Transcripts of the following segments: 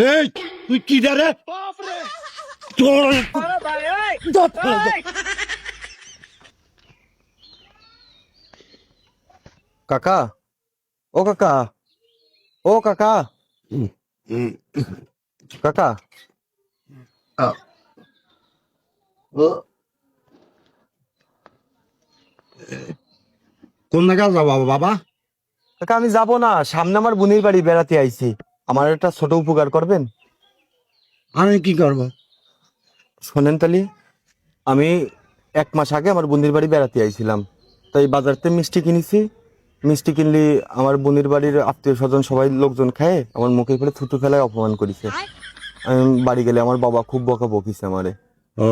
এই তুই কি রে? কাকা, ও কাকা, ও কাকা, কাকা, কোন জায়গায় যাবো বাবা? কাকা আমি যাব না, সামনে আমার বোনের বাড়ি বেড়াতে আইছি। আমার একটা ছোট উপকার করবেন? আমি কি করব? শোনেন তালি, আমি 1 মাস আগে আমার বোনের বাড়ি বেড়াতে আইছিলাম, তাই বাজারতে মিষ্টি কিনেছি। মিষ্টি কিনলি আমার বোনের বাড়ির আত্মীয় স্বজন সবাই লোকজন খায় আমার মুখে করে থুতু ফেলায় অপমান করেছে। আমি বাড়ি গেলে আমার বাবা খুব বকা বকিছে আমারে। ও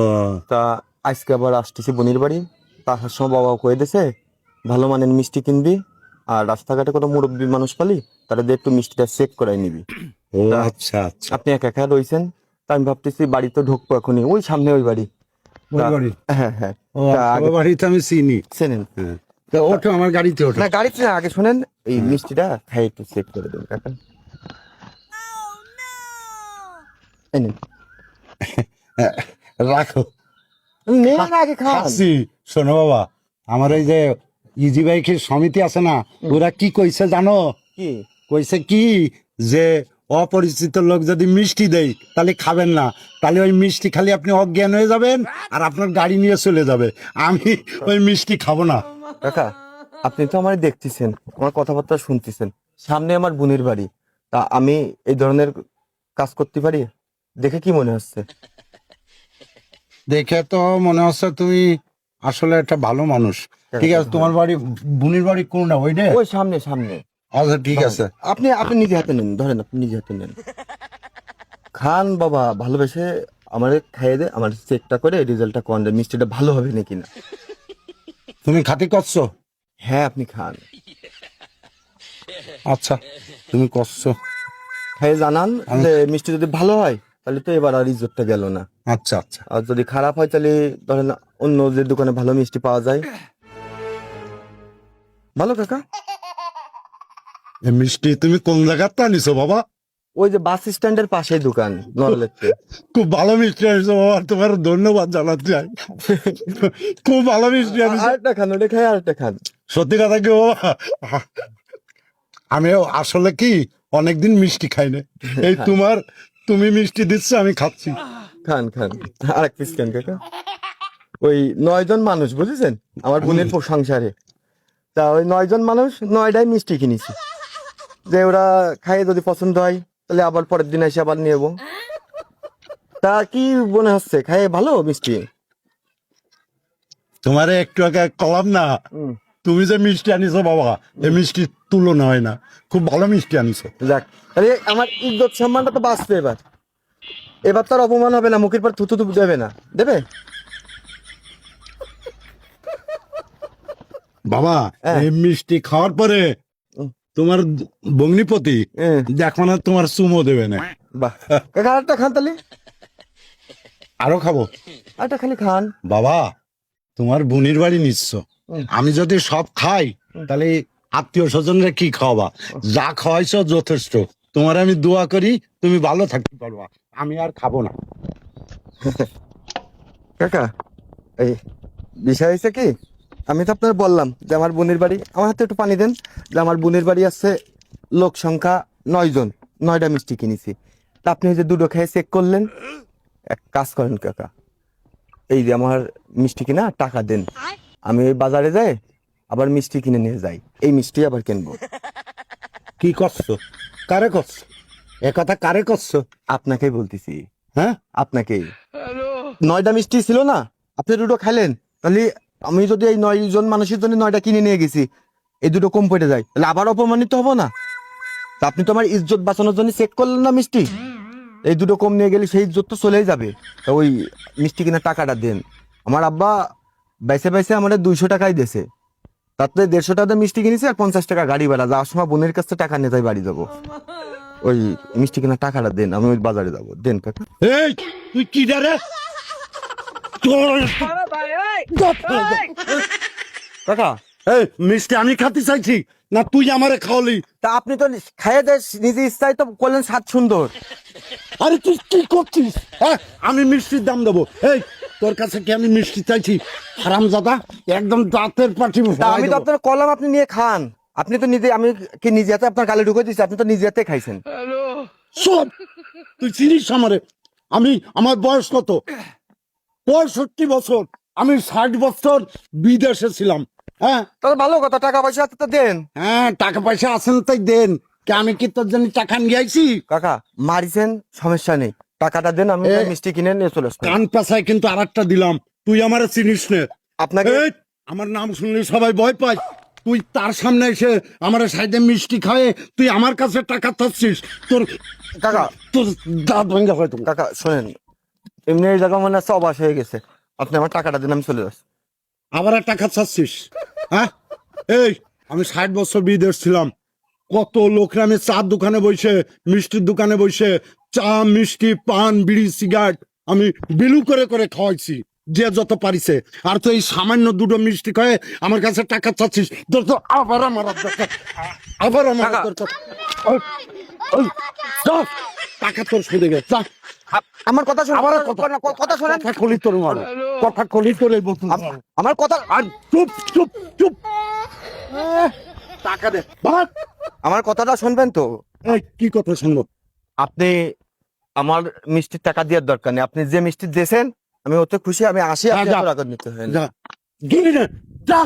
তা আজকে আবার আসতেছি বোনের বাড়ি, তা আসার সময় বাবা কয়ে দিছে ভালো মানের মিষ্টি কিনবি, আর রাস্তাঘাটে কোনো মুরব্বী মানুষ পালি তারা দিয়ে একটু মিষ্টিটা চেক করাই নিবি। ও তা আচ্ছা আচ্ছা। আপনি একা একা রয়েছেন, তা আমি ভাবতেছি বাড়িতে ঢুকবো এখনই, ওই সামনে ওই বাড়ি। ওই তা- বাড়ি? হ্যাঁ হ্যাঁ। ও তা আগে ওই বাড়িতে আমি চিনি। চেনেন? হ্যাঁ, তা ওঠো আমার গাড়িতে ওঠো। না গাড়িতে না, আগে শোনেন এই মিষ্টিটা খাই একটু চেক করে দেবেন কাকা। এই নিন। হ্যাঁ, রাখো। নেন আগে খান। খাচ্ছি। শোনো বাবা, আমার এই যে ইজি বাইকের সমিতি আছে না, ওরা কি কইছে জানো? কি? কইছে কি যে অপরিচিত লোক যদি মিষ্টি দেয় তাহলে খাবেন না, তাহলে ওই মিষ্টি খালি আপনি অজ্ঞান হয়ে যাবেন আর আপনার গাড়ি নিয়ে চলে যাবে। আমি ওই মিষ্টি খাবো না। কাকা আপনি তো আমার দেখতেছেন, আমার কথাবার্তা শুনতেছেন, সামনে আমার বোনের বাড়ি, তা আমি এই ধরনের কাজ করতে পারি? দেখে কি মনে হচ্ছে? দেখে তো মনে হচ্ছে তুমি আসলে একটা ভালো মানুষ। ঠিক আছে, তোমার বাড়ি বোনের বাড়ি কোনটা? ওইটা? ওই সামনে সামনে। আচ্ছা ঠিক আছে। আপনি আপনি নিজে হাতে নেন, ধরেন আপনি নিজে হাতে নেন। খান বাবা, ভালোবেসে আমার খাইয়ে দে, আমার চেকটা করে রেজাল্টটা কোন মিষ্টিটা ভালো হবে নাকি না। তুমি খাতি করছো? হ্যাঁ আপনি খান, আচ্ছা তুমি করছো। খাইয়ে জানান যে মিষ্টি যদি ভালো হয় তাহলে তো এবার আর ইজ্জতটা গেল না, আচ্ছা আচ্ছা। আর যদি খারাপ হয় তাহলে ধরেন অন্য যে দোকানে ভালো মিষ্টি পাওয়া যায়। ভালো কাকা? এই মিষ্টি তুমি কোন জায়গাতে আনিছো বাবা? ওই যে বাস স্ট্যান্ডের পাশেই দোকান, নরলেতে। খুব ভালো মিষ্টি আনিছো বাবা, তোমার ধন্যবাদ জানাতে চাই। খুব ভালো মিষ্টি আনিছো। আরেকটা খান, ওটা খাই আরেকটা খান। সত্যি কথা কি বাবা, আমি আসলে কি অনেকদিন মিষ্টি খাই না। এই তুমি মিষ্টি দিচ্ছ, আমি খাচ্ছি। খান খান, আরেক পিস খান কাকা। ওই 9 জন মানুষ বুঝেছেন আমার বোনের সংসারে, তা ওই 9 জন মানুষ 9টাই মিষ্টি কিনেছি, যে ওরা খাইয়ে যদি পছন্দ হয় তাহলে আবার পরের দিন এসে আবার নিয়ে যাবো। তা কি মনে হচ্ছে খাইয়ে ভালো মিষ্টি? তোমারে একটু আগে কলাম না, তুমি যে মিষ্টি আনিছো বাবা, এই মিষ্টি তুলনা হয় না। খুব ভালো মিষ্টি আনিছো। যাক, তাহলে আমার ইজ্জত সম্মানটা তো বাঁচবে এবার। এবার তো আর অপমান হবে না, মুখের পর থুতু দেবে না, দেবে? বাবা হ্যাঁ। এই মিষ্টি খাওয়ার পরে তোমার ভগ্নিপতি হ্যাঁ। দেখো না তোমার চুমো দেবে না। বাহ কাকা, আরেকটা খান তাহলে, আরো খাবো। আরেকটা খালি খান। বাবা তোমার বোনের বাড়ি নিচ্ছ, আমি যদি সব খাই তাহলে আত্মীয় স্বজনরা কি খাওয়াবা? যা খাওয়াইছো যথেষ্ট। তোমার আমি দোয়া করি তুমি ভালো থাকতে পারবা, আমি আর খাবো না। কাকা এই বিষয় হয়েছে কি, আমি তো আপনার বললাম যে আমার বোনের বাড়ি, আমার হাতে একটু পানি দেন, যে আমার বোনের বাড়ি আছে লোক সংখ্যা 9 জন, 9টা মিষ্টি কিনেছি। তা আপনি ওই যে দুটো খেয়ে চেক করলেন, এক কাজ করেন কাকা, এই যে আমার মিষ্টি কিনা টাকা দেন, আমি ওই বাজারে যাই আবার মিষ্টি কিনে নিয়ে যাই, এই মিষ্টি আবার কিনবো। কি করছো? কারে করছো এ কথা? কারে করছো? আপনাকেই বলতেছি, হ্যাঁ আপনাকেই। 9টা মিষ্টি ছিল না, আপনি দুটো খাইলেন, তাহলে আমি যদি এই 9 জন মানুষের জন্য 9টা কিনে নিয়ে গেছি, এই দুটো কম পড়ে যায়, তাহলে আবার অপমানিত হবো না? তা আপনি তো আমার ইজ্জত বাঁচানোর জন্য চেক করলেন না মিষ্টি, এই দুটো কম নিয়ে গেলে সেই ইজ্জত তো চলেই যাবে। তা ওই মিষ্টি কিনা টাকাটা দেন। আমার আব্বা বাইসে বাইসে আমাদের 200 টাকাই দিয়েছে, তাতে 150 টাকা দিয়ে মিষ্টি কিনেছি আর 50 টাকা গাড়ি ভাড়া, যাওয়ার সময় বোনের কাছে টাকা নিয়ে যাই বাড়ি যাবো। ওই মিষ্টি কিনা টাকাটা দেন, আমি ওই বাজারে যাবো, দেন কাকা। এই তুই কি রে? কাকা এই মিষ্টি আমি খাতে চাইছি না তুই আমারে খাওয়ালি? তা আপনি তো খাইয়ে দেয় নিজে ইচ্ছাই তো করলেন, স্বাদ সুন্দর। আরে তুই কি করছিস? হ্যাঁ, আমি মিষ্টির দাম দেবো। এই, তোর কাছে কি আমি মিষ্টি চাইছি? হারামজাদা, একদম দাঁতের পাটি তা আমি তো আপনার কলাম, আপনি নিয়ে খান। আপনি তো নিজে, আমি কি নিজে হাতে আপনার গালে ঢুকে দিচ্ছি? আপনি তো নিজে হাতে খাইছেন। শোন, তুই চিনিস আমারে? আমার বয়স কত? 65 বছর। আমি 60 বছর বিদেশে ছিলাম। হ্যাঁ তাহলে ভালো কথা, টাকা পয়সা আছে তো দেন। হ্যাঁ, টাকা পয়সা আছেন তাই দেন। কে আমি কি তোর জন্য টাকা নিয়ে আইছি? কাকা মারিছেন, সমস্যা নেই, টাকাটা দেন, আমি মিষ্টি কিনে নিয়ে চলে আসবো। কান পেছায় কিন্তু আরেকটা দিলাম, তুই আমার চিনিস নে। আপনাকে এই, আমার নাম শুনলে সবাই ভয় পায়। তুই তার সামনে এসে আমার সাইডে মিষ্টি খাওয়ে তুই আমার কাছে টাকা চাচ্ছিস? তোর কাকা, তোর দাঁত ভেঙে হয়তো। কাকা শোনেন, এমনি এই জায়গা মনে হচ্ছে অবাস হয়ে গেছে। আপনি আমার টাকাটা দেন, আমি চলে যাচ্ছি। আবার আর টাকা চাচ্ছিস? হ্যাঁ, এই, আমি 60 বছর বিদেশ ছিলাম। কত লোকরা আমি চার দোকানে বসে, মিষ্টির দোকানে বসে চা, মিষ্টি, পান, বিড়ি, সিগারেট আমি বিলু করে করে খাওয়াইছি, যে যত পারিছে। আর তো এই সামান্য দুটো মিষ্টি খায় আমার কাছে টাকা চাচ্ছিস? তোর তো আবার আমার দরকার, আবার আমার টাকা। দরকার। ওই, ওই, যা, টাকা তোর সুদে গেছে, যা। আমার কথা শুনুন, আবার কথা শোনেন। কথা খলি তোর মারো, কথা খলি তোর এই বোতল মারো। আমার কথা, আর চুপ চুপ চুপ, টাকা দে ভাগ। আমার কথাটা শুনবেন তো। এই, কি কথা শুনবো? আপনি আমার মিষ্টির টাকা দেওয়ার দরকার নেই। আপনি যে মিষ্টি দিয়েছেন আমি ওতে খুশি। আমি আসি, আপনি যা। এত টাকা নিতে হয় না। যা, গেলি না, যা।